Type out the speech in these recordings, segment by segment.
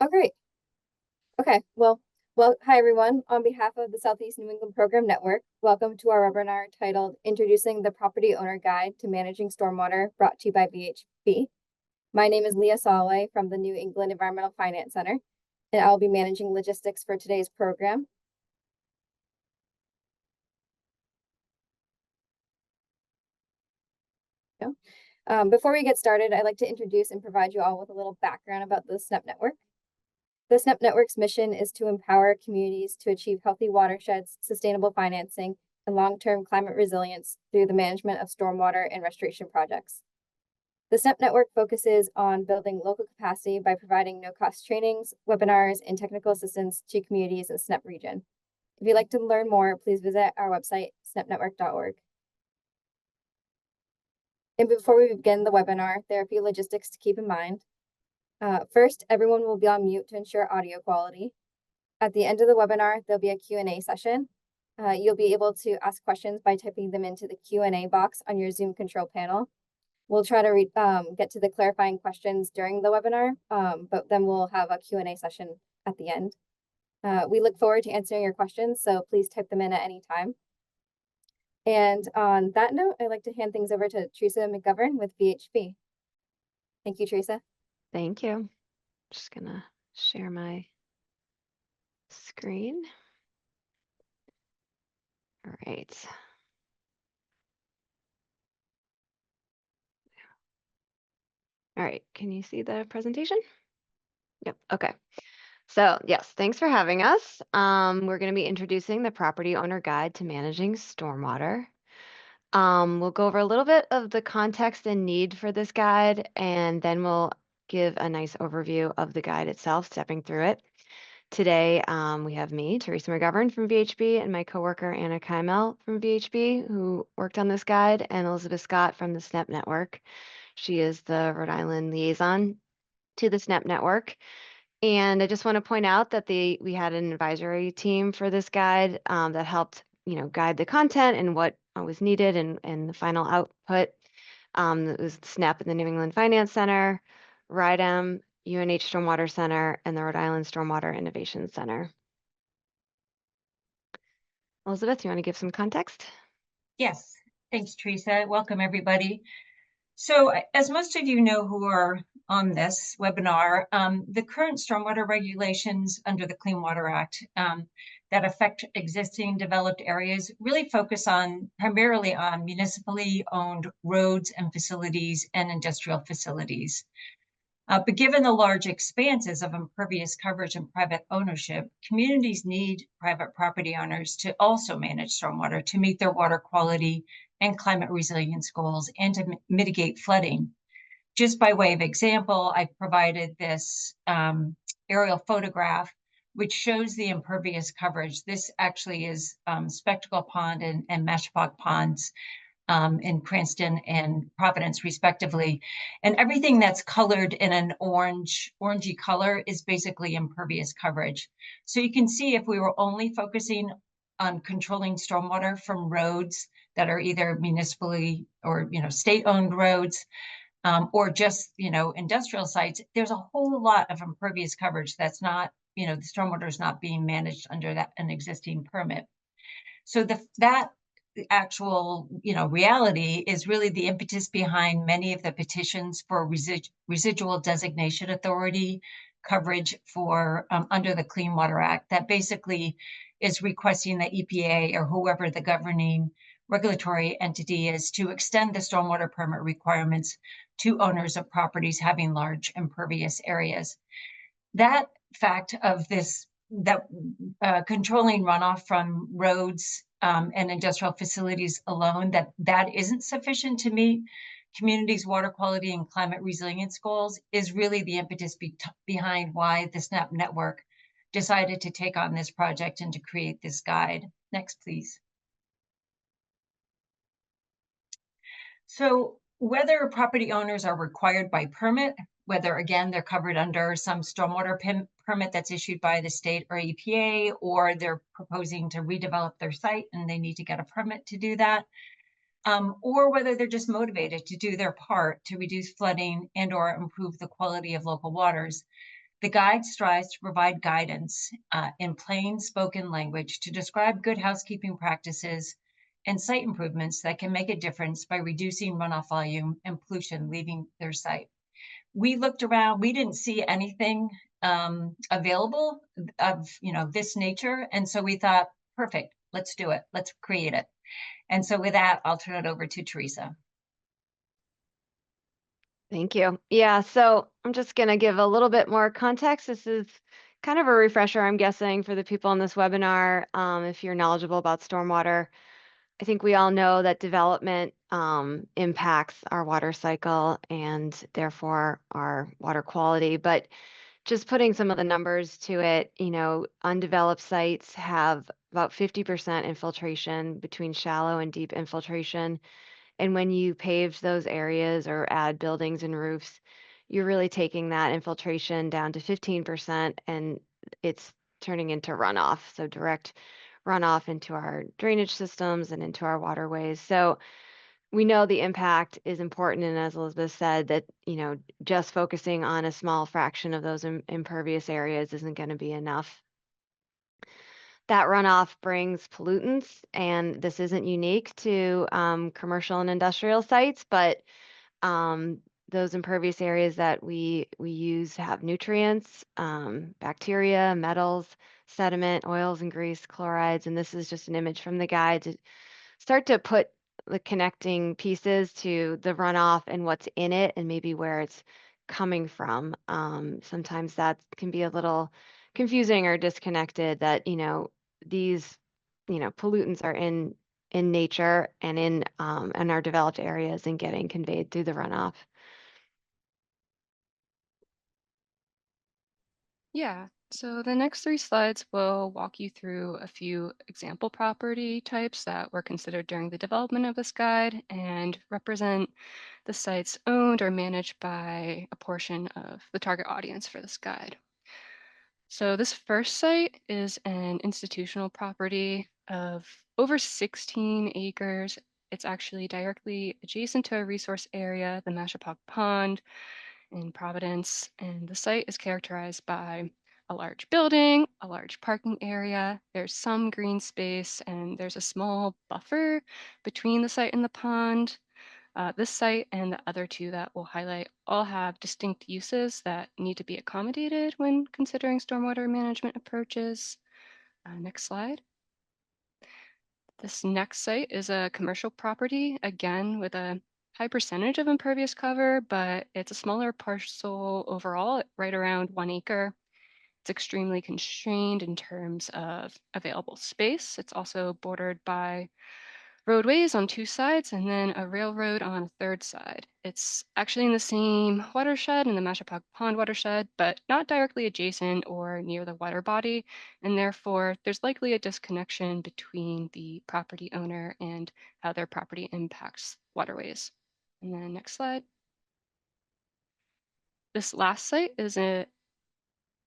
Oh, great. Okay. Hi everyone. On behalf of the Southeast New England Program Network, welcome to our webinar titled Introducing the Property Owner Guide to Managing Stormwater, brought to you by VHB. My name is Leah Soloway from the New England Environmental Finance Center, and I'll be managing logistics for today's program. Before we get started, I'd like to introduce and provide you all with a little background about the SNEP network. The SNEP network's mission is to empower communities to achieve healthy watersheds, sustainable financing, and long-term climate resilience through the management of stormwater and restoration projects. The SNEP network focuses on building local capacity by providing no-cost trainings, webinars, and technical assistance to communities in the SNEP region. If you'd like to learn more, please visit our website, snepnetwork.org. And before we begin the webinar, there are a few logistics to keep in mind. First, everyone will be on mute to ensure audio quality. At the end of the webinar, there'll be a Q&A session. You'll be able to ask questions by typing them into the Q&A box on your Zoom control panel. We'll try to get to the clarifying questions during the webinar, but then we'll have a Q&A session at the end. We look forward to answering your questions, so please type them in at any time. And on that note, I'd like to hand things over to Teresa McGovern with VHB. Thank you, Teresa. Thank you. Just gonna share my screen. All right. All right, can you see the presentation? Yep, okay. So yes, thanks for having us. We're gonna be introducing the Property Owner Guide to Managing Stormwater. We'll go over a little bit of the context and need for this guide, and then we'll give a nice overview of the guide itself, stepping through it. Today, we have me, Teresa McGovern from VHB, and my coworker, Anna Kymel from VHB, who worked on this guide, and Elizabeth Scott from the SNEP network. She is the Rhode Island liaison to the SNEP network. And I just want to point out that we had an advisory team for this guide that helped, guide the content and what was needed and the final output. It was SNEP and the New England Finance Center, RIDEM, UNH Stormwater Center, and the Rhode Island Stormwater Innovation Center. Elizabeth, you want to give some context? Yes, thanks, Teresa. Welcome, everybody. So as most of you know who are on this webinar, the current stormwater regulations under the Clean Water Act that affect existing developed areas really focus primarily on municipally owned roads and facilities and industrial facilities. But given the large expanses of impervious coverage and private ownership, communities need private property owners to also manage stormwater to meet their water quality and climate resilience goals and to mitigate flooding. Just by way of example, I provided this aerial photograph, which shows the impervious coverage. This actually is Spectacle Pond and Mashpog Ponds in Cranston and Providence, respectively. And everything that's colored in an orangey color is basically impervious coverage. So you can see if we were only focusing on controlling stormwater from roads that are either municipally or state-owned roads, or just industrial sites, there's a whole lot of impervious coverage that's not, the stormwater is not being managed under an existing permit. So that actual reality is really the impetus behind many of the petitions for residual designation authority coverage for under the Clean Water Act, that basically is requesting the EPA or whoever the governing regulatory entity is to extend the stormwater permit requirements to owners of properties having large impervious areas. That fact of this, that controlling runoff from roads and industrial facilities alone, that isn't sufficient to meet communities' water quality and climate resilience goals, is really the impetus behind why the SNEP network decided to take on this project and to create this guide. Next, please. So whether property owners are required by permit, whether again they're covered under some stormwater permit that's issued by the state or EPA, or they're proposing to redevelop their site and they need to get a permit to do that, or whether they're just motivated to do their part to reduce flooding and or improve the quality of local waters, The guide strives to provide guidance in plain spoken language to describe good housekeeping practices and site improvements that can make a difference by reducing runoff volume and pollution leaving their site. We looked around, we didn't see anything available of this nature, and so we thought, perfect, let's do it, let's create it. And so with that, I'll turn it over to Teresa. Thank you. Yeah, so I'm just going to give a little bit more context. This is kind of a refresher, I'm guessing, for the people in this webinar. If you're knowledgeable about stormwater, I think we all know that development impacts our water cycle and therefore our water quality. But just putting some of the numbers to it, undeveloped sites have about 50% infiltration between shallow and deep infiltration. And when you pave those areas or add buildings and roofs, you're really taking that infiltration down to 15% and it's turning into runoff. So direct runoff into our drainage systems and into our waterways. So we know the impact is important. And as Elizabeth said, that, just focusing on a small fraction of those impervious areas isn't going to be enough. That runoff brings pollutants, and this isn't unique to commercial and industrial sites, but those impervious areas that we use have nutrients, bacteria, metals, sediment, oils and grease, chlorides, and this is just an image from the guide to start to put the connecting pieces to the runoff and what's in it and maybe where it's coming from. Sometimes that can be a little confusing or disconnected that, these, pollutants are in nature and in our developed areas and getting conveyed through the runoff. Yeah, so the next 3 slides will walk you through a few example property types that were considered during the development of this guide and represent the sites owned or managed by a portion of the target audience for this guide. So this first site is an institutional property of over 16 acres. It's actually directly adjacent to a resource area, the Mashapaug Pond in Providence, and the site is characterized by a large building, a large parking area, there's some green space, and there's a small buffer between the site and the pond. This site and the other two that we'll highlight all have distinct uses that need to be accommodated when considering stormwater management approaches. Next slide. This next site is a commercial property, again, with a high percentage of impervious cover, but it's a smaller parcel overall, right around 1 acre. It's extremely constrained in terms of available space. It's also bordered by roadways on 2 sides and then a railroad on a 3rd side. It's actually in the same watershed, in the Mashapaug Pond watershed, but not directly adjacent or near the water body, and therefore there's likely a disconnection between the property owner and how their property impacts waterways. And then next slide. This last site is an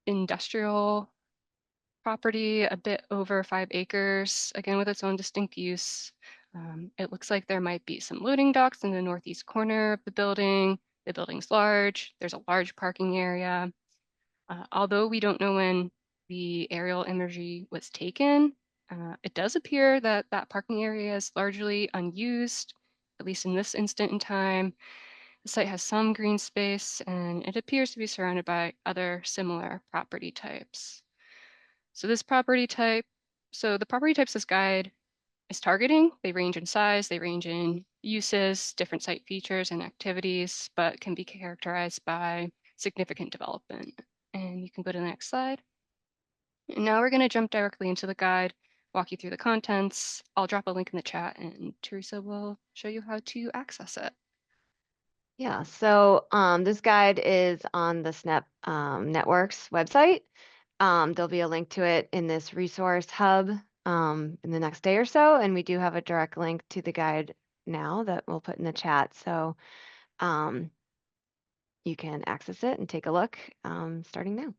industrial property, a bit over 5 acres, again with its own distinct use. It looks like there might be some loading docks in the northeast corner of the building. The building's large. There's a large parking area. Although we don't know when the aerial imagery was taken, it does appear that that parking area is largely unused, at least in this instant in time. The site has some green space, and it appears to be surrounded by other similar property types. So the property types this guide is targeting, they range in size, they range in uses, different site features and activities, but can be characterized by significant development. And you can go to the next slide. And now we're going to jump directly into the guide, walk you through the contents. I'll drop a link in the chat and Teresa will show you how to access it. Yeah, so this guide is on the SNEP Network's website. There'll be a link to it in this resource hub in the next day or so, and we do have a direct link to the guide now that we'll put in the chat. So you can access it and take a look starting now.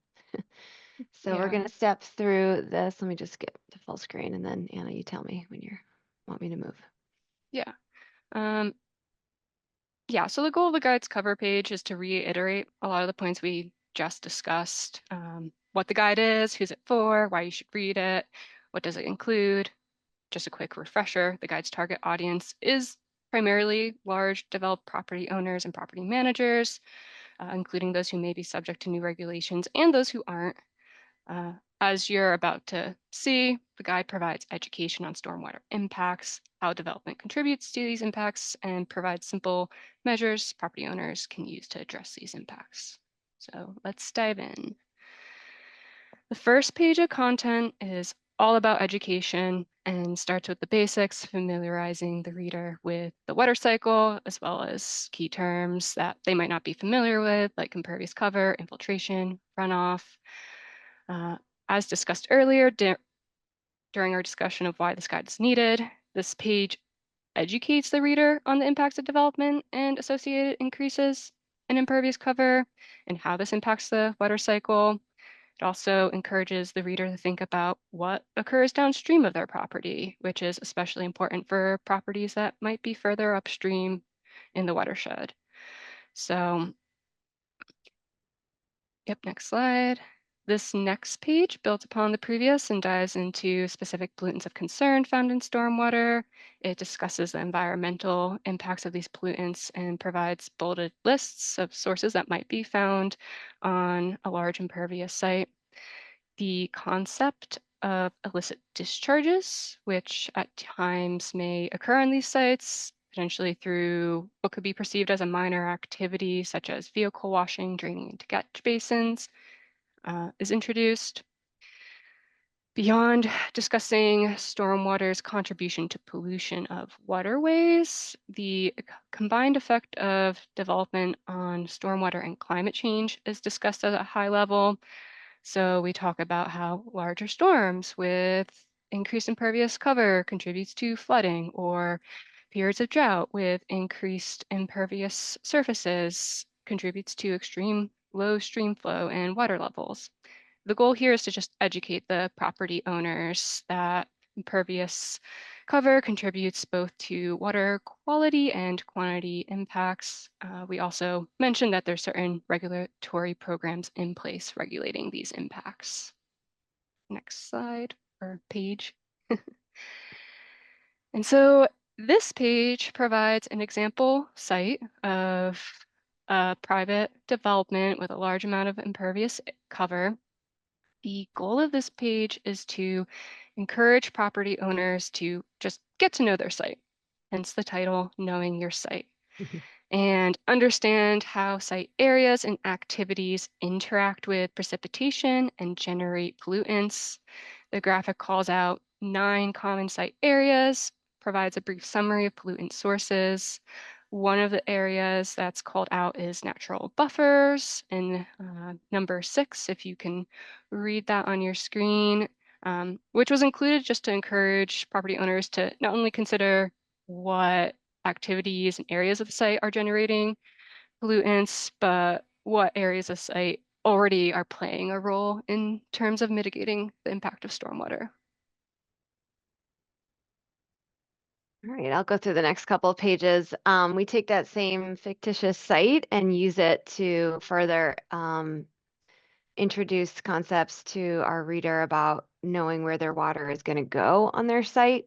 So we're Yeah. going to step through this. Let me just get to full screen, and then Anna, you tell me when you want me to move. Yeah. Yeah, so the goal of the guide's cover page is to reiterate a lot of the points we just discussed, what the guide is, who's it for, why you should read it, what does it include. Just a quick refresher, the guide's target audience is primarily large developed property owners and property managers, including those who may be subject to new regulations and those who aren't. As you're about to see, the guide provides education on stormwater impacts, how development contributes to these impacts, and provides simple measures property owners can use to address these impacts. So let's dive in. The first page of content is all about education and starts with the basics, familiarizing the reader with the water cycle, as well as key terms that they might not be familiar with, like impervious cover, infiltration, runoff. As discussed earlier, during our discussion of why this guide is needed, this page educates the reader on the impacts of development and associated increases in impervious cover and how this impacts the water cycle. It also encourages the reader to think about what occurs downstream of their property, which is especially important for properties that might be further upstream in the watershed. So, yep, next slide. This next page builds upon the previous and dives into specific pollutants of concern found in stormwater. It discusses the environmental impacts of these pollutants and provides bulleted lists of sources that might be found on a large impervious site. The concept of illicit discharges, which at times may occur on these sites, potentially through what could be perceived as a minor activity, such as vehicle washing, draining into catch basins, is introduced. Beyond discussing stormwater's contribution to pollution of waterways, the combined effect of development on stormwater and climate change is discussed at a high level. So we talk about how larger storms with increased impervious cover contributes to flooding, or periods of drought with increased impervious surfaces contributes to extreme low stream flow and water levels. The goal here is to just educate the property owners that impervious cover contributes both to water quality and quantity impacts. We also mentioned that there's certain regulatory programs in place regulating these impacts. Next slide or page. And so this page provides an example site of a private development with a large amount of impervious cover. The goal of this page is to encourage property owners to just get to know their site, hence the title, Knowing Your Site, and understand how site areas and activities interact with precipitation and generate pollutants. The graphic calls out 9 common site areas, provides a brief summary of pollutant sources. One of the areas that's called out is natural buffers, and number 6, if you can read that on your screen, which was included just to encourage property owners to not only consider what activities and areas of the site are generating pollutants, but what areas of site already are playing a role in terms of mitigating the impact of stormwater. All right, I'll go through the next couple of pages. We take that same fictitious site and use it to further introduce concepts to our reader about knowing where their water is going to go on their site.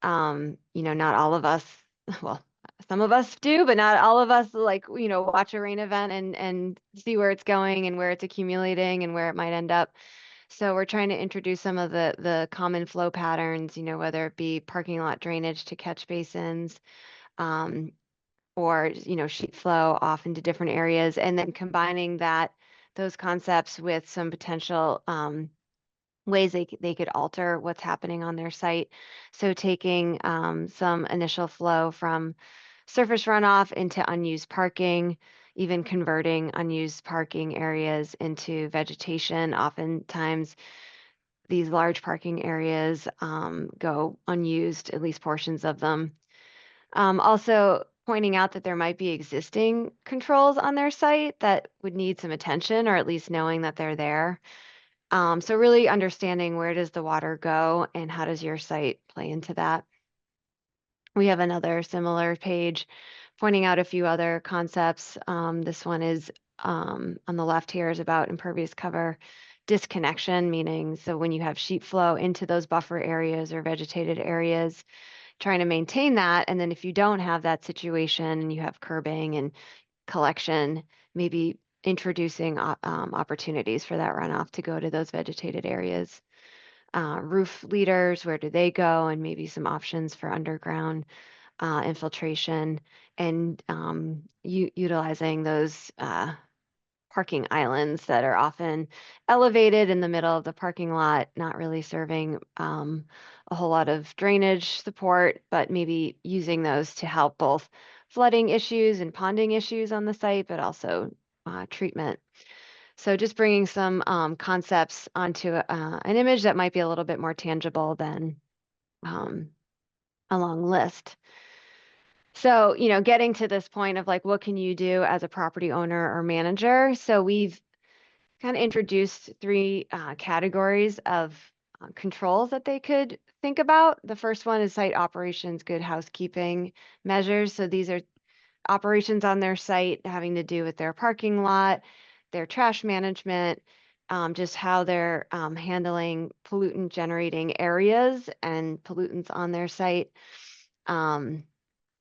Not all of us, well, some of us do, but not all of us watch a rain event and see where it's going and where it's accumulating and where it might end up. So we're trying to introduce some of the common flow patterns, whether it be parking lot drainage to catch basins, or, sheet flow off into different areas, and then combining those concepts with some potential ways they could alter what's happening on their site. So taking some initial flow from surface runoff into unused parking, even converting unused parking areas into vegetation. Oftentimes, these large parking areas go unused, at least portions of them. Also pointing out that there might be existing controls on their site that would need some attention, or at least knowing that they're there. So really understanding where does the water go and how does your site play into that. We have another similar page pointing out a few other concepts. This one is on the left here is about impervious cover disconnection, meaning so when you have sheet flow into those buffer areas or vegetated areas, trying to maintain that. And then if you don't have that situation and you have curbing and collection, maybe introducing opportunities for that runoff to go to those vegetated areas. Roof leaders, where do they go? And maybe some options for underground infiltration and utilizing those parking islands that are often elevated in the middle of the parking lot, not really serving a whole lot of drainage support, but maybe using those to help both flooding issues and ponding issues on the site, but also treatment. So just bringing some concepts onto an image that might be a little bit more tangible than a long list. So, getting to this point of like, what can you do as a property owner or manager? So we've kind of introduced three categories of controls that they could think about. The first one is site operations, good housekeeping measures. So these are operations on their site having to do with their parking lot, their trash management, just how they're handling pollutant generating areas and pollutants on their site.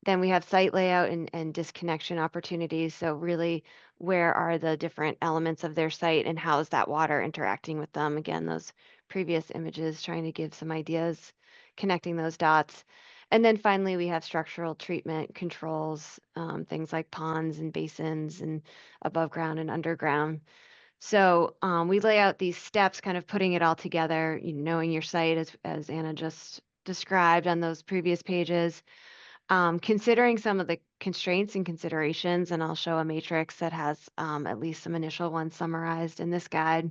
Then we have site layout and disconnection opportunities. So really, where are the different elements of their site and how is that water interacting with them? Again, those previous images trying to give some ideas, connecting those dots. And then finally, we have structural treatment controls, things like ponds and basins and above ground and underground. So we lay out these steps, kind of putting it all together, knowing your site as Anna just described on those previous pages. Considering some of the constraints and considerations, and I'll show a matrix that has at least some initial ones summarized in this guide.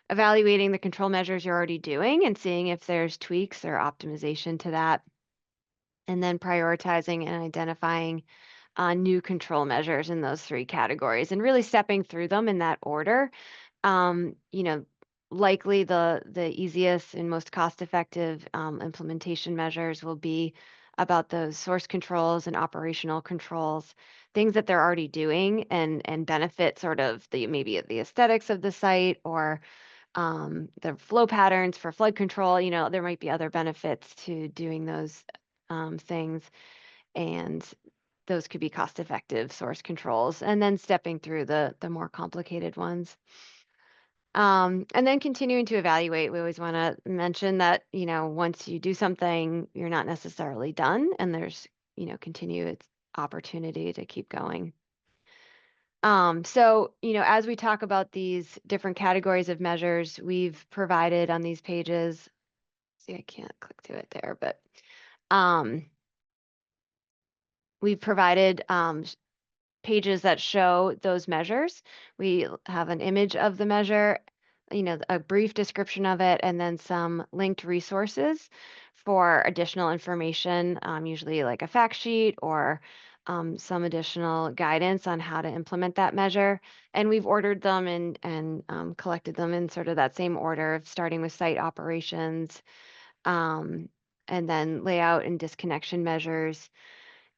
Evaluating the control measures you're already doing and seeing if there's tweaks or optimization to that. And then prioritizing and identifying new control measures in those three categories and really stepping through them in that order. Likely the easiest and most cost-effective implementation measures will be about those source controls and operational controls, things that they're already doing and benefit sort of maybe the aesthetics of the site or the flow patterns for flood control. There might be other benefits to doing those things, and those could be cost-effective source controls, and then stepping through the more complicated ones. And then continuing to evaluate. We always want to mention that, once you do something, you're not necessarily done, and there's, continued opportunity to keep going. So, as we talk about these different categories of measures, we've provided on these pages, see, I can't click to it there, but we've provided pages that show those measures. We have an image of the measure, a brief description of it, and then some linked resources for additional information, usually like a fact sheet or some additional guidance on how to implement that measure. And we've ordered them and collected them in sort of that same order of starting with site operations, and then layout and disconnection measures,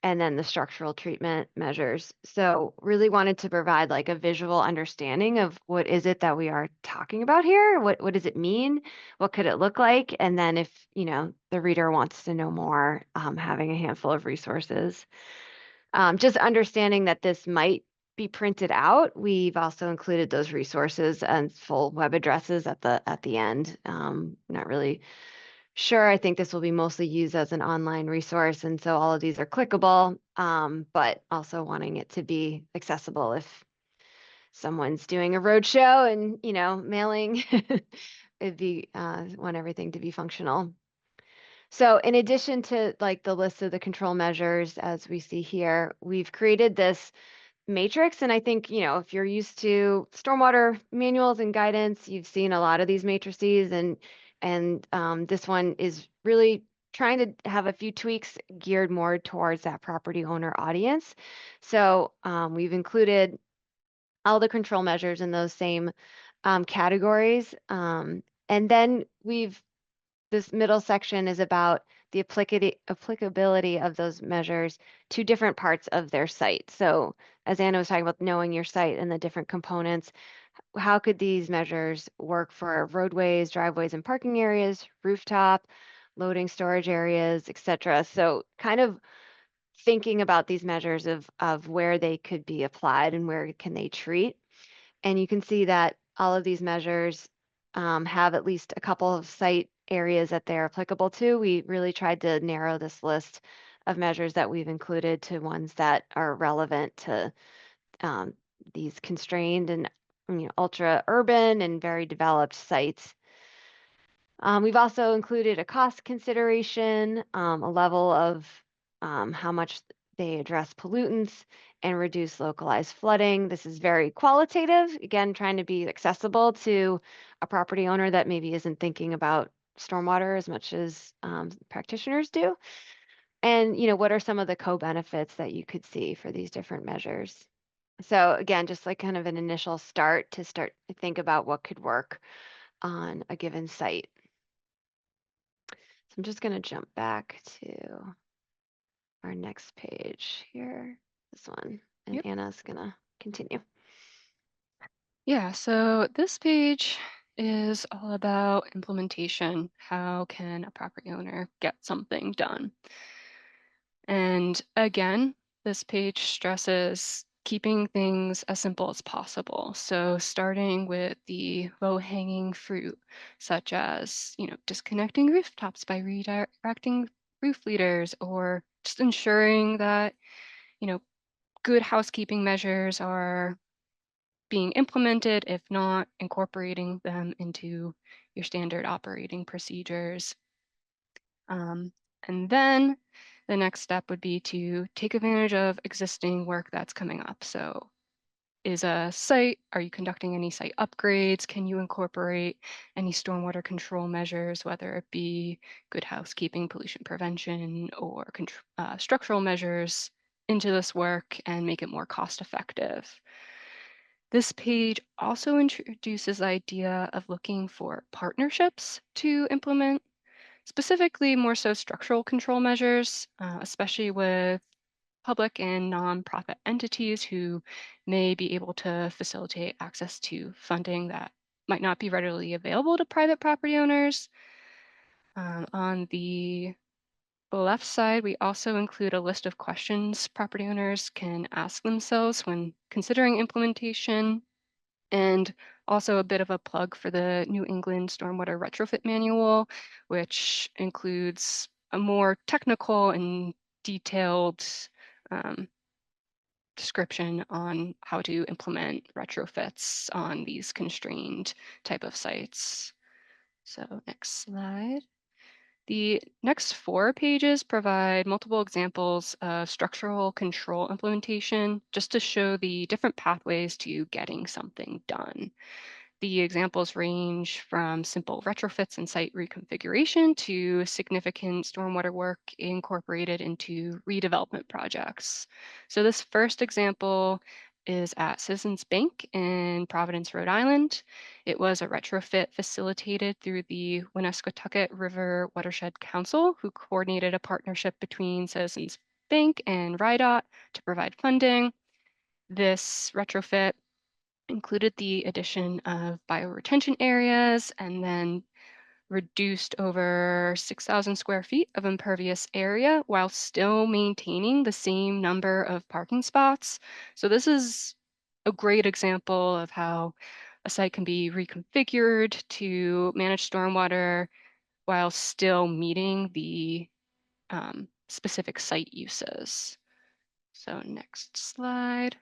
and then the structural treatment measures. So really wanted to provide like a visual understanding of what is it that we are talking about here? What does it mean? What could it look like? And then if, the reader wants to know more, having a handful of resources. Just understanding that this might be printed out. We've also included those resources and full web addresses at the end. Not really sure. I think this will be mostly used as an online resource, and so all of these are clickable, but also wanting it to be accessible if someone's doing a roadshow and, mailing, it'd be want everything to be functional. So in addition to like the list of the control measures, as we see here, we've created this matrix. And I think, if you're used to stormwater manuals and guidance, you've seen a lot of these matrices, and this one is really trying to have a few tweaks geared more towards that property owner audience. So we've included all the control measures in those same categories. And then we've this middle section is about the applicability of those measures to different parts of their site. So as Anna was talking about knowing your site and the different components, how could these measures work for roadways, driveways, and parking areas, rooftop, loading storage areas, etc. So kind of thinking about these measures of where they could be applied and where can they treat. And you can see that all of these measures have at least a couple of site areas that they're applicable to. We really tried to narrow this list of measures that we've included to ones that are relevant to these constrained and ultra urban and very developed sites. We've also included a cost consideration, a level of how much they address pollutants and reduce localized flooding. This is very qualitative, again, trying to be accessible to a property owner that maybe isn't thinking about stormwater as much as practitioners do. And, what are some of the co-benefits that you could see for these different measures? So again, just like kind of an initial start to think about what could work on a given site. So I'm just going to jump back to our next page here, this one, and Yep. Anna's going to continue. Yeah, so this page is all about implementation. How can a property owner get something done? And again, this page stresses keeping things as simple as possible. So starting with the low-hanging fruit, such as, disconnecting rooftops by redirecting roof leaders, or just ensuring that, good housekeeping measures are being implemented, if not incorporating them into your standard operating procedures. And then the next step would be to take advantage of existing work that's coming up. So are you conducting any site upgrades? Can you incorporate any stormwater control measures, whether it be good housekeeping, pollution prevention, or structural measures into this work and make it more cost effective? This page also introduces the idea of looking for partnerships to implement, specifically more so structural control measures, especially with public and nonprofit entities who may be able to facilitate access to funding that might not be readily available to private property owners. On the left side, we also include a list of questions property owners can ask themselves when considering implementation, and also a bit of a plug for the New England Stormwater Retrofit Manual, which includes a more technical and detailed um, description on how to implement retrofits on these constrained type of sites. So next slide. The next 4 pages provide multiple examples of structural control implementation just to show the different pathways to getting something done. The examples range from simple retrofits and site reconfiguration to significant stormwater work incorporated into redevelopment projects. So this first example is at Citizens Bank in Providence, Rhode Island. It was a retrofit facilitated through the Woonasquatucket River Watershed Council, who coordinated a partnership between Citizens Bank and RIDOT to provide funding. This retrofit included the addition of bioretention areas and then reduced over 6,000 square feet of impervious area while still maintaining the same number of parking spots. So this is a great example of how a site can be reconfigured to manage stormwater while still meeting the specific site uses. So next slide.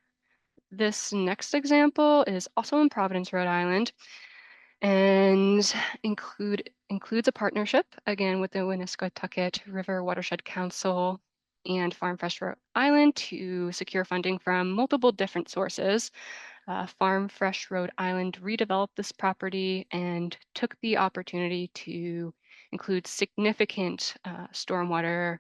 This next example is also in Providence, Rhode Island, and includes a partnership, again, with the Woonasquatucket River Watershed Council and Farm Fresh Rhode Island to secure funding from multiple different sources. Farm Fresh Rhode Island redeveloped this property and took the opportunity to include significant stormwater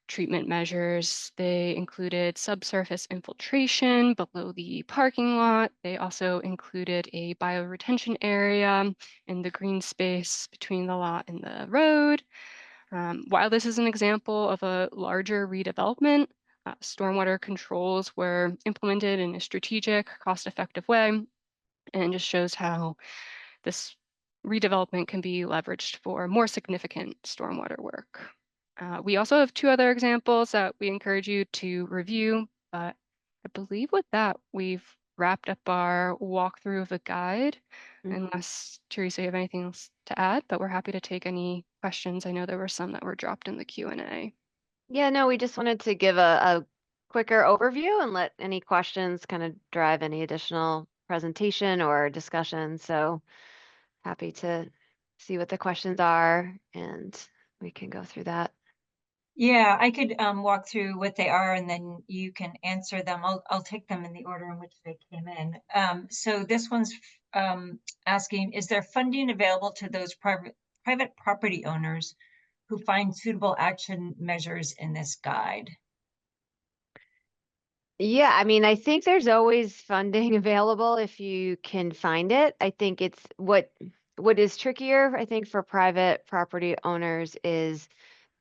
treatment measures. They included subsurface infiltration below the parking lot. They also included a bioretention area in the green space between the lot and the road. While this is an example of a larger redevelopment, stormwater controls were implemented in a strategic, cost-effective way, and just shows how this redevelopment can be leveraged for more significant stormwater work. We also have 2 other examples that we encourage you to review, but I believe with that, we've wrapped up our walkthrough of the guide, unless, Teresa, you have anything else to add, but we're happy to take any questions. I know there were some that were dropped in the Q&A. Yeah, no, we just wanted to give a quicker overview and let any questions kind of drive any additional presentation or discussion. So happy to see what the questions are, and we can go through that. Yeah, I could walk through what they are and then you can answer them. I'll take them in the order in which they came in. So this one's asking, is there funding available to those private property owners who find suitable action measures in this guide? Yeah, I mean, I think there's always funding available if you can find it. I think it's what is trickier, I think, for private property owners is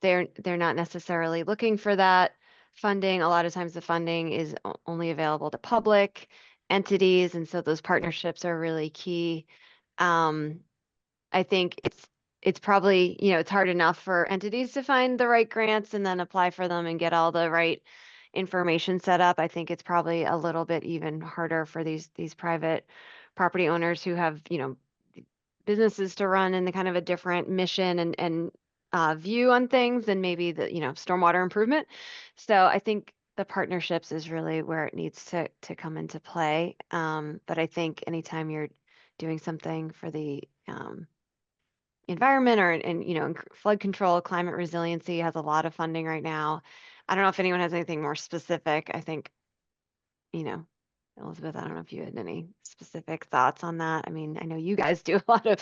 they're not necessarily looking for that funding. A lot of times the funding is only available to public entities, and so those partnerships are really key. I think it's probably, it's hard enough for entities to find the right grants and then apply for them and get all the right information set up. I think it's probably a little bit even harder for these private property owners who have, businesses to run and the kind of a different mission and view on things than maybe the, stormwater improvement. So I think the partnerships is really where it needs to come into play. But I think anytime you're doing something for the environment or flood control, climate resiliency has a lot of funding right now. I don't know if anyone has anything more specific. I think, Elizabeth, I don't know if you had any specific thoughts on that. I mean, I know you guys do a lot of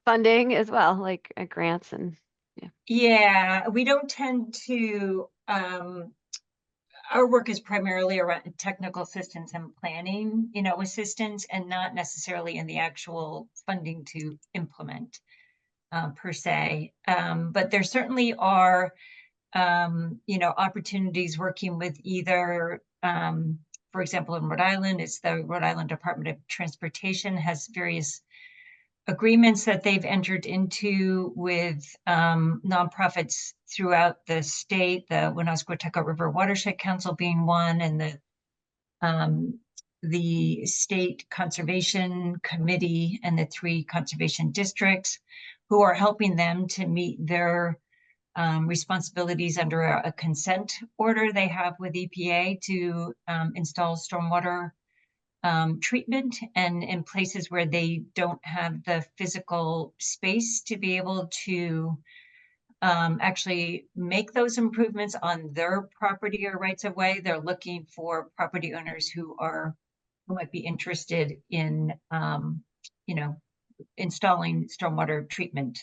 funding as well, like grants and yeah. Yeah, we don't tend to, our work is primarily around technical assistance and planning, assistance, and not necessarily in the actual funding to implement per se. But there certainly are, opportunities working with either, for example, in Rhode Island, it's the Rhode Island Department of Transportation has various agreements that they've entered into with nonprofits throughout the state, the Woonasquatucket River Watershed Council being one, and the State Conservation Committee and the 3 conservation districts, who are helping them to meet their responsibilities under a consent order they have with EPA to install stormwater treatment, and in places where they don't have the physical space to be able to actually make those improvements on their property or rights of way, they're looking for property owners who might be interested in installing stormwater treatment,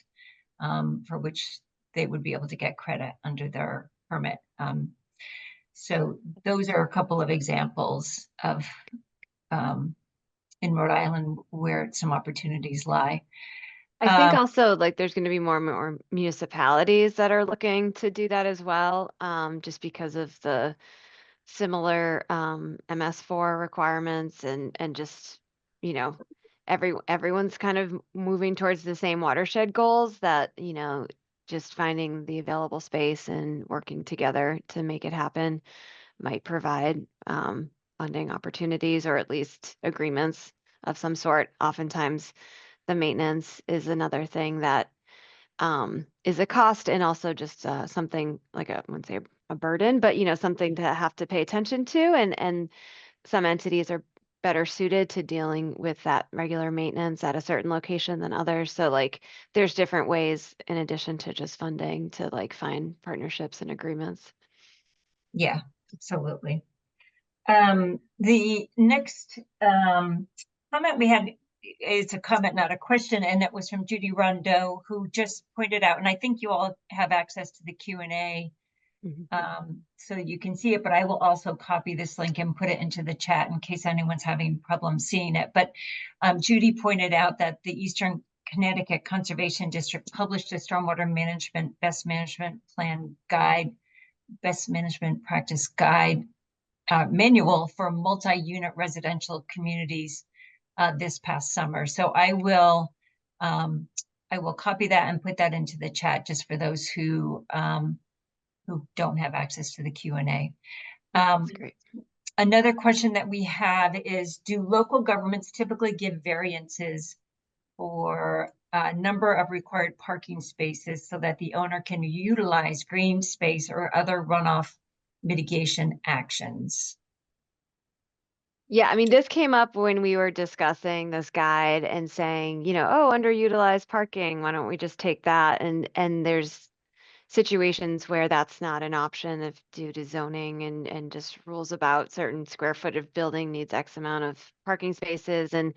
for which they would be able to get credit under their permit. So those are a couple of examples of in Rhode Island where some opportunities lie. I think also like there's going to be more and more municipalities that are looking to do that as well, just because of the similar MS4 requirements and just, everyone's kind of moving towards the same watershed goals that, just finding the available space and working together to make it happen might provide funding opportunities or at least agreements of some sort. Oftentimes the maintenance is another thing that is a cost and also just something like I wouldn't say a burden, but something to have to pay attention to, and some entities are better suited to dealing with that regular maintenance at a certain location than others. So like there's different ways in addition to just funding to like find partnerships and agreements. Yeah, absolutely. The next comment we had is a comment, not a question, and it was from Judy Rondeau, who just pointed out, and I think you all have access to the Q&A Mhm. So you can see it, but I will also copy this link and put it into the chat in case anyone's having problems seeing it. But Judy pointed out that the Eastern Connecticut Conservation District published a stormwater management best management plan guide, best management practice guide manual for multi-unit residential communities this past summer. So I will copy that and put that into the chat just for those who don't have access to the Q&A. That's great. Another question that we have is, do local governments typically give variances for a number of required parking spaces so that the owner can utilize green space or other runoff mitigation actions? Yeah, I mean, this came up when we were discussing this guide and saying, oh, underutilized parking, why don't we just take that? And there's situations where that's not an option if due to zoning and just rules about certain square foot of building needs X amount of parking spaces. And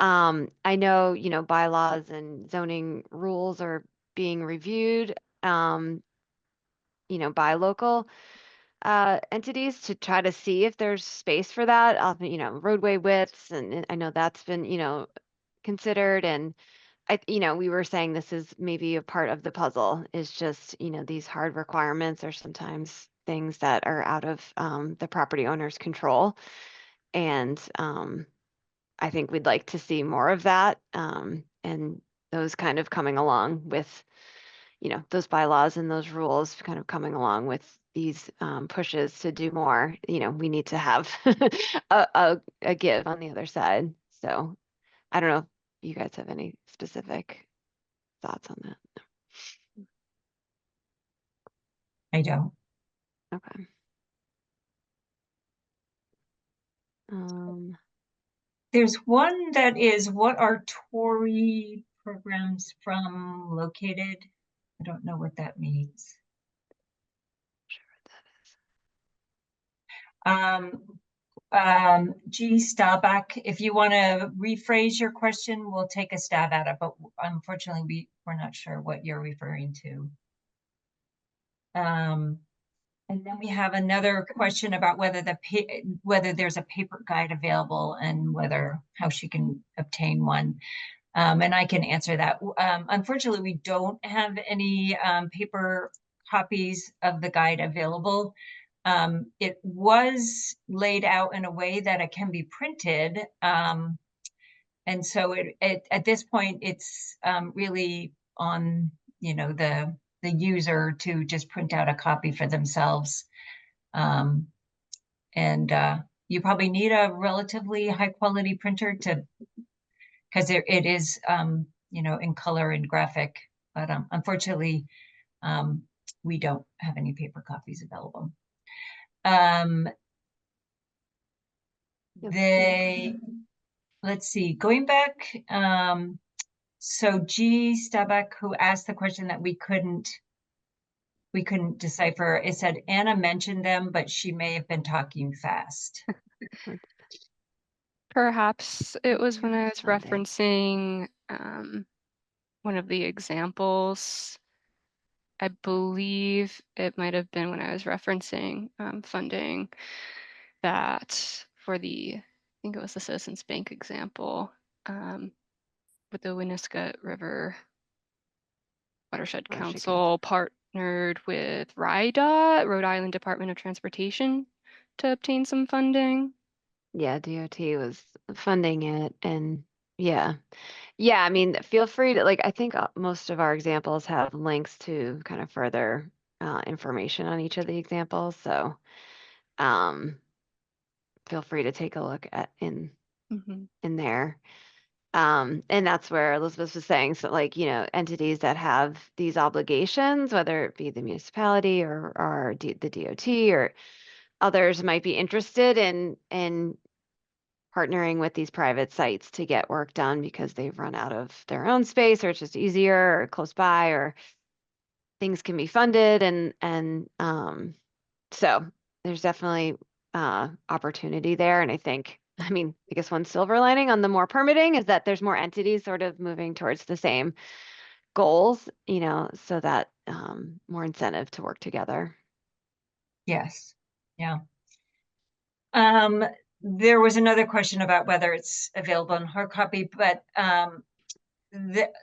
I know, bylaws and zoning rules are being reviewed, by local entities to try to see if there's space for that, roadway widths, and I know that's been, considered. And we were saying this is maybe a part of the puzzle is just, these hard requirements are sometimes things that are out of the property owner's control. And I think we'd like to see more of that, and those kind of coming along with, those bylaws and those rules kind of coming along with these pushes to do more. We need to have a give on the other side. So I don't know if you guys have any specific thoughts on that. I don't. Okay. There's one that is, what are Tory programs from located? I don't know what that means. Sure what that is. G. Staubach, if you want to rephrase your question, we'll take a stab at it, but unfortunately we're not sure what you're referring to. And then we have another question about whether there's a paper guide available and how she can obtain one. And I can answer that. Unfortunately, we don't have any paper copies of the guide available. It was laid out in a way that it can be printed. And so at this point, it's really on, the user to just print out a copy for themselves. And you probably need a relatively high quality printer because it is, in color and graphic, but unfortunately, we don't have any paper copies available. Let's see, going back, so G. Staubach, who asked the question that we couldn't decipher, it said Anna mentioned them, but she may have been talking fast. Perhaps it was when I was Funding. referencing one of the examples. I believe it might have been when I was referencing funding that for I think it was the Citizens Bank example with the Winniscut River Watershed Council partnered with RIDOT, Rhode Island Department of Transportation, to obtain some funding. Yeah, DOT was funding it, and yeah. I mean, feel free to I think most of our examples have links to kind of further information on each of the examples. So feel free to take a look at in there. And that's where Elizabeth was saying, so entities that have these obligations, whether it be the municipality or the DOT or others might be interested in partnering with these private sites to get work done because they've run out of their own space, or it's just easier or close by, or things can be funded. And so there's definitely opportunity there. And I guess one silver lining on the more permitting is that there's more entities sort of moving towards the same goals, so that more incentive to work together. Yes, yeah. There was another question about whether it's available in hard copy, but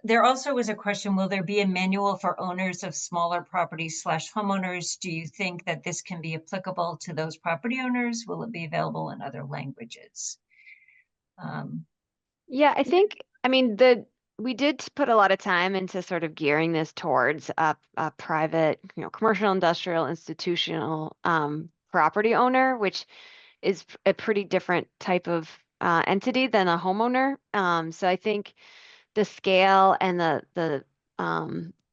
there also was a question, will there be a manual for owners of smaller properties slash homeowners? Do you think that this can be applicable to those property owners? Will it be available in other languages? Yeah, I mean, we did put a lot of time into sort of gearing this towards a private, commercial, industrial, institutional property owner, which is a pretty different type of entity than a homeowner. So I think the scale and the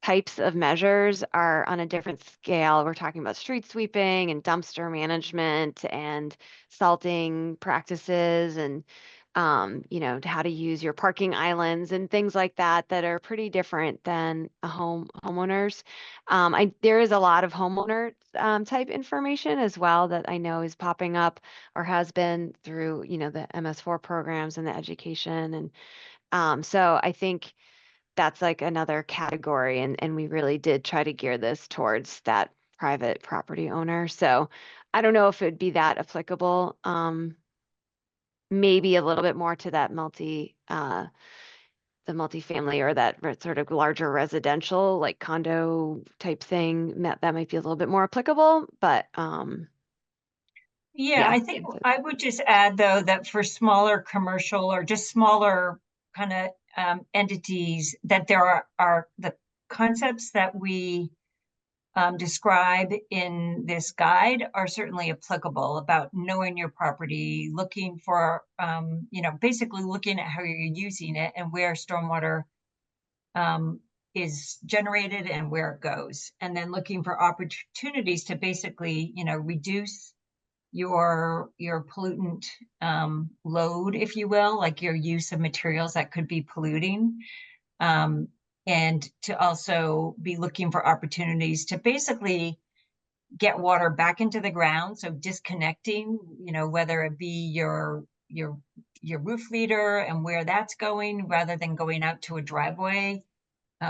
types of measures are on a different scale. We're talking about street sweeping and dumpster management and salting practices and how to use your parking islands and things like that that are pretty different than a homeowners. There is a lot of homeowner type information as well that I know is popping up or has been through, the MS4 programs and the education. And so I think that's like another category, and we really did try to gear this towards that private property owner. So I don't know if it'd be that applicable. Maybe a little bit more to that the multifamily or that sort of larger residential, like condo type thing, that might be a little bit more applicable. But Yeah, yeah. I think I would just add though that for smaller commercial or just smaller kind of entities, that there are the concepts that we describe in this guide are certainly applicable about knowing your property, looking for, basically looking at how you're using it and where stormwater is generated and where it goes. And then looking for opportunities to basically, reduce your pollutant load, if you will, like your use of materials that could be polluting. And to also be looking for opportunities to basically get water back into the ground. So disconnecting, whether it be your roof leader and where that's going, rather than going out to a driveway,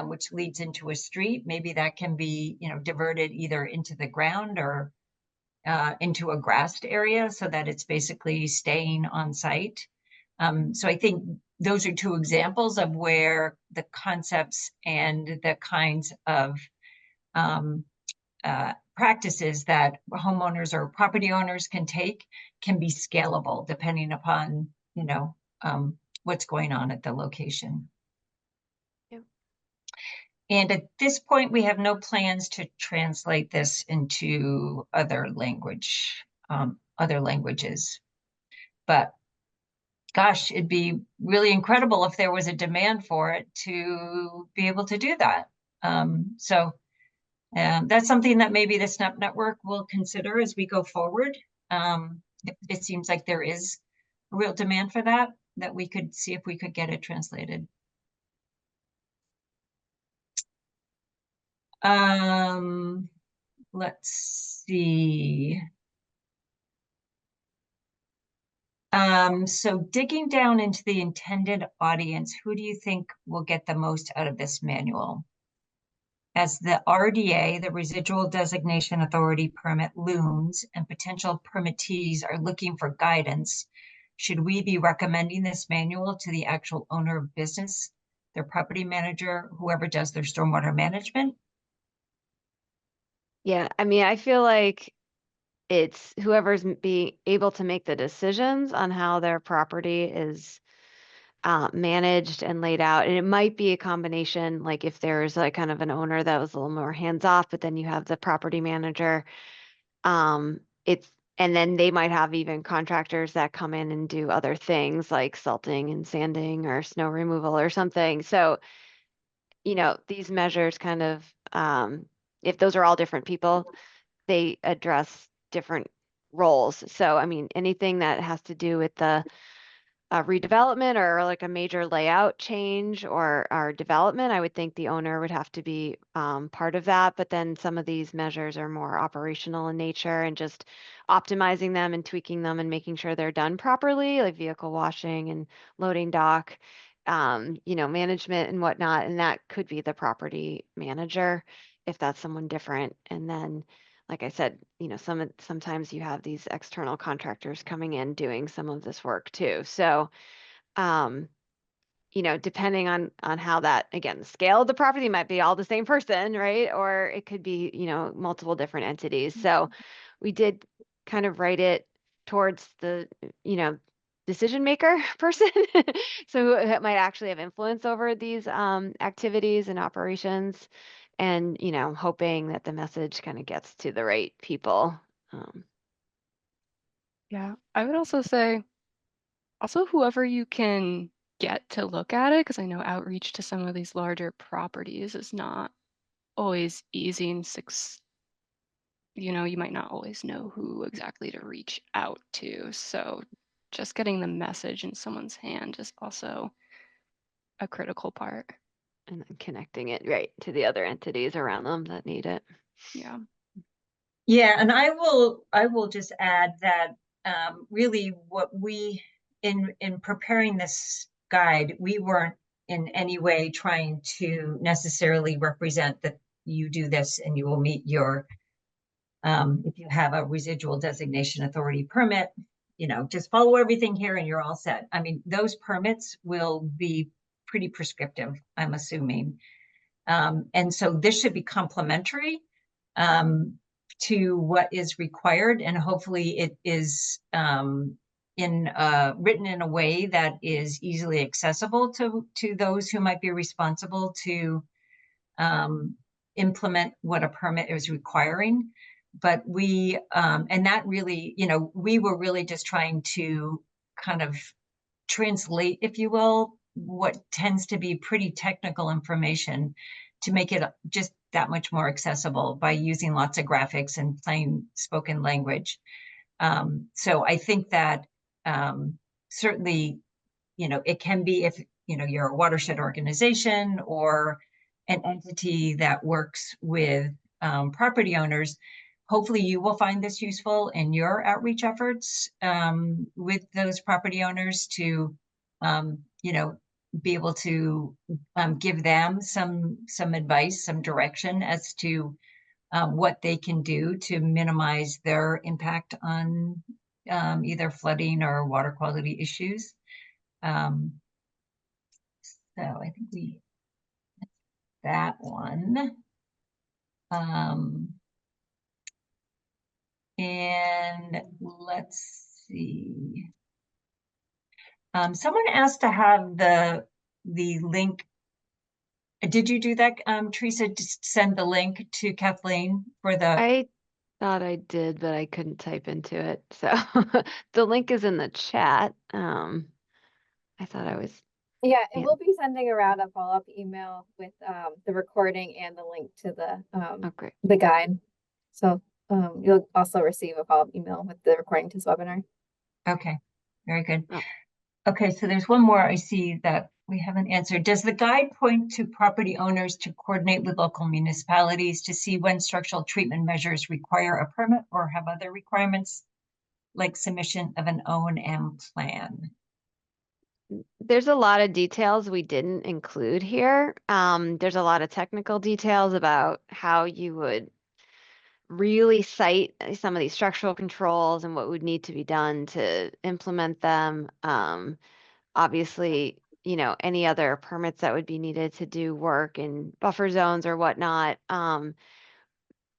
which leads into a street. Maybe that can be, diverted either into the ground or into a grassed area so that it's basically staying on site. So I think those are two examples of where the concepts and the kinds of practices that homeowners or property owners can take can be scalable depending upon, what's going on at the location. Yep. And at this point, we have no plans to translate this into other languages. But gosh, it'd be really incredible if there was a demand for it to be able to do that. So that's something that maybe the SNAP network will consider as we go forward. It seems like there is a real demand for that we could see if we could get it translated. Let's see. So digging down into the intended audience, who do you think will get the most out of this manual? As the RDA, the Residual Designation Authority permit looms and potential permittees are looking for guidance, should we be recommending this manual to the actual owner of business, their property manager, whoever does their stormwater management? Yeah, I mean, I feel like it's whoever's being able to make the decisions on how their property is managed and laid out. And it might be a combination, like if there's like kind of an owner that was a little more hands off, but then you have the property manager. It's and then they might have even contractors that come in and do other things like salting and sanding or snow removal or something. So, these measures kind of, if those are all different people, they address different roles. So, I mean, anything that has to do with the redevelopment or like a major layout change or development, I would think the owner would have to be part of that. But then some of these measures are more operational in nature and just optimizing them and tweaking them and making sure they're done properly, like vehicle washing and loading dock, management and whatnot. And that could be the property manager if that's someone different. And then like I said, sometimes you have these external contractors coming in doing some of this work too. So, um, depending on how that, again, the scale of the property might be all the same person, right? Or it could be, multiple different entities. So we did kind of write it towards the, decision maker person. So it might actually have influence over these activities and operations, and, hoping that the message kind of gets to the right people. Yeah, I would also say, also whoever you can get to look at it, because I know outreach to some of these larger properties is not always easy and you might not always know who exactly to reach out to. So just getting the message in someone's hand is also a critical part. And then connecting it right to the other entities around them that need it. Yeah. Yeah, and I will just add that really what we in preparing this guide, we weren't in any way trying to necessarily represent that you do this and you will meet your if you have a residual designation authority permit, just follow everything here and you're all set. I mean, those permits will be pretty prescriptive, I'm assuming. And so this should be complementary to what is required, and hopefully it is written in a way that is easily accessible to those who might be responsible to implement what a permit is requiring. But and that really, we were really just trying to kind of translate, if you will, what tends to be pretty technical information to make it just that much more accessible by using lots of graphics and plain spoken language. So I think that certainly, it can be if, you're a watershed organization or an entity that works with property owners, hopefully you will find this useful in your outreach efforts with those property owners to, be able to give them some advice, some direction as to what they can do to minimize their impact on either flooding or water quality issues. So I think that one. And let's see. Someone asked to have the link. Did you do that, Teresa? Just send the link to Kathleen for the. I thought I did, but I couldn't type into it. So the link is in the chat. I thought I was. Yeah, and Yeah. we'll be sending around a follow-up email with the recording and the link to Oh, great. the guide. So you'll also receive a follow-up email with the recording to this webinar. Okay, very good. Oh. Okay, so there's one more I see that we haven't answered. Does the guide point to property owners to coordinate with local municipalities to see when structural treatment measures require a permit or have other requirements like submission of an O&M plan? There's a lot of details we didn't include here. There's a lot of technical details about how you would really cite some of these structural controls and what would need to be done to implement them. Obviously, any other permits that would be needed to do work in buffer zones or whatnot.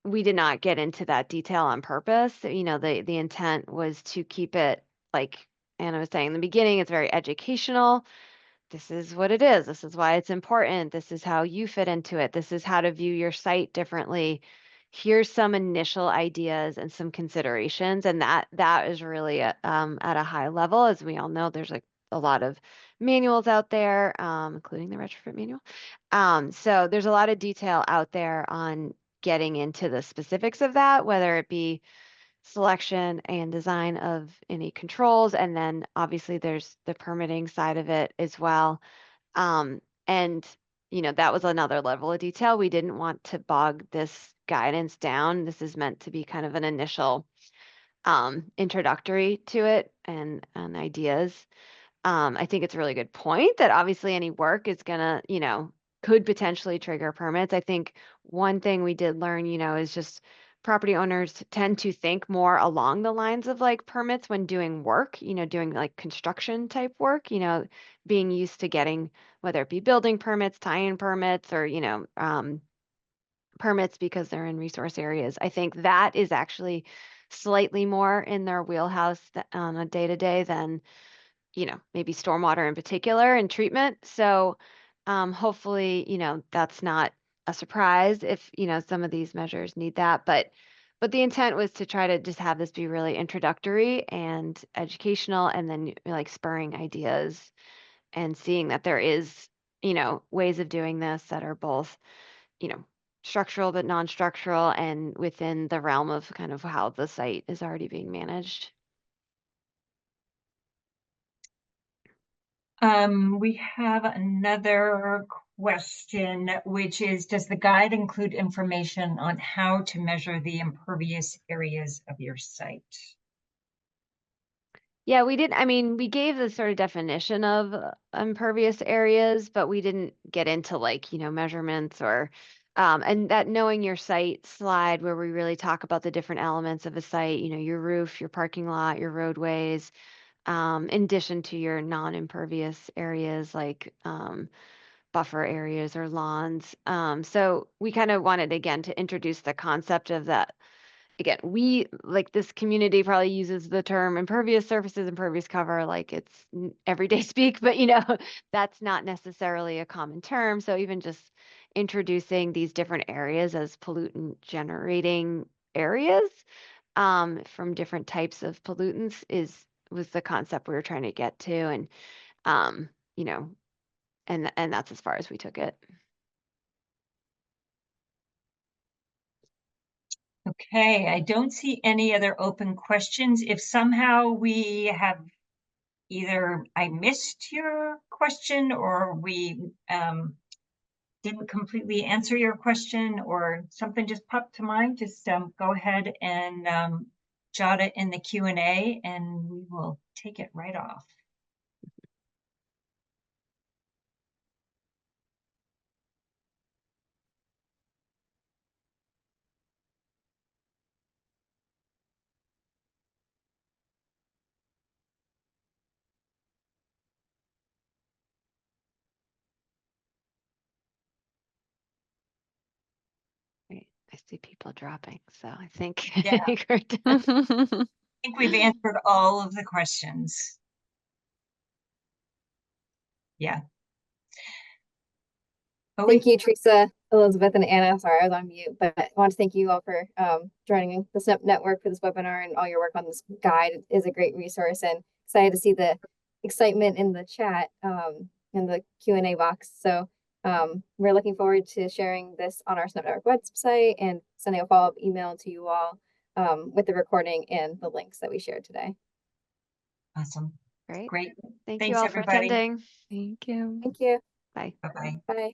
We did not get into that detail on purpose. The intent was to keep it, like Anna was saying in the beginning, it's very educational. This is what it is. This is why it's important. This is how you fit into it. This is how to view your site differently. Here's some initial ideas and some considerations, and that is really at a high level. As we all know, there's like a lot of manuals out there, including the retrofit manual. So there's a lot of detail out there on getting into the specifics of that, whether it be selection and design of any controls, and then obviously there's the permitting side of it as well. And that was another level of detail. We didn't want to bog this guidance down. This is meant to be kind of an initial introductory to it and ideas. I think it's a really good point that obviously any work is gonna, could potentially trigger permits. I think one thing we did learn, is just property owners tend to think more along the lines of like permits when doing work, doing like construction type work, being used to getting, whether it be building permits, tie-in permits, or, permits because they're in resource areas. I think that is actually slightly more in their wheelhouse on a day-to-day than, maybe stormwater in particular and treatment. So hopefully, that's not a surprise if, some of these measures need that. But the intent was to try to just have this be really introductory and educational, and then like spurring ideas and seeing that there is, ways of doing this that are both, you know, structural but non-structural and within the realm of kind of how the site is already being managed. We have another question, which is, does the guide include information on how to measure the impervious areas of your site? Yeah, we gave the sort of definition of impervious areas, but we didn't get into like, measurements or, and that knowing your site slide where we really talk about the different elements of a site, your roof, your parking lot, your roadways, in addition to your non-impervious areas like buffer areas or lawns. So we kind of wanted again to introduce the concept of that. Again, we like this community probably uses the term impervious surfaces, impervious cover, like it's everyday speak, but that's not necessarily a common term. So even just introducing these different areas as pollutant generating areas from different types of pollutants was the concept we were trying to get to, and um, you know, and that's as far as we took it. Okay, I don't see any other open questions. If somehow we have either I missed your question or we didn't completely answer your question or something just popped to mind, just go ahead and jot it in the Q&A and we will take it right off. Right. I see people dropping, so I think, Yeah. I think we're done. I think we've answered all of the questions. Yeah. Oh, Thank you, Teresa, Elizabeth, and Anna. Sorry, I was on mute, but I want to thank you all for joining the SNP network for this webinar, and all your work on this guide is a great resource, and excited to see the excitement in the chat in the Q&A box. So we're looking forward to sharing this on our SNP network website and sending a follow-up email to you all with the recording and the links that we shared today. awesome. Great. Great. Thank Thanks, you all everybody. for attending. Thank you. Thank you. Bye. Bye-bye. Bye.